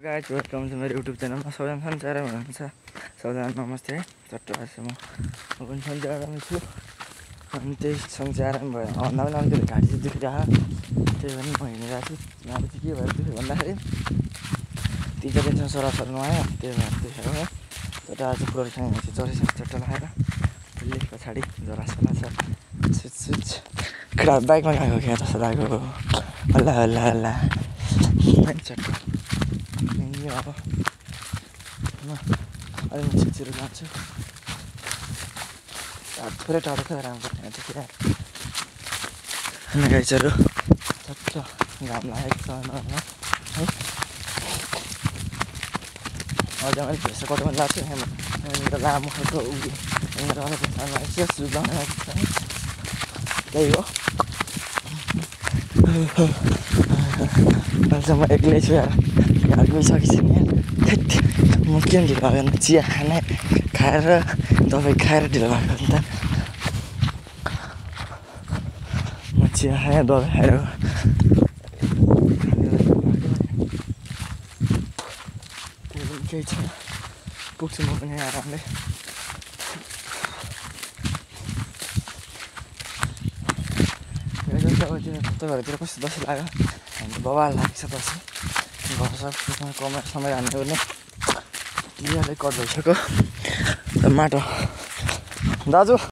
Guys welcome to मेरो YouTube च्यानलमा सबैजना सन्चै हुनुहुन्छ। सबैजना नमस्ते है। चट्टो आएछु म पनि सन्चै आरामै छु। अनि त्यही सन्चै आराम भयो भन्दा पनि अलिकति घाँटी चाहिँ दुखिरहेको, त्यही भएर म हिँडिरहेको छु। यहाँ चाहिँ के भयो दुख्यो भन्दाखेरि 3-4 दिनसम्म सरासर नआयो, त्यही भएर दुखेको हो। तर आज गोर्खाङ चाहिँ जरेसँग चट्टा लगाएर फुल्ली पछाडि जरासला छ। सुच खडा बाइकमा गएको क्या जस्तो लाग्यो। हल्ला हल्ला हल्ला चट्टो अब अहिले म छिटो जान्छु। थोरै टाढो थियो राम्रो त्यहाँ चाहिँ क्या अनि गाइजहरू चट्ट घाम लागेको छ है। अझ मैले भेस्ट कटाउनु लाग्छ यहाँनिर लामो खालको उयो यहाँनिर अलिक लागेको छ सुझाउनु लागेको छ है। त्यही हो अहिले चाहिँ म एक्लै छु यार। घर गइसकेपछि नि म के ढिलो भयो भने चिया खाएर दबाई खाएर ढिलो भएको नि त। म चिया खाएँ दबाई खाएर केही छैन, पुग्छु म पनि आरामले। तपाईँहरूतिर कस्तो दसैँ लाग्यो? हामी त बवाल लागेको छ दसैँ। घर सब कमाइ समय हान्ने पनि क्लियरली कट भइसक्यो माटो दाजु।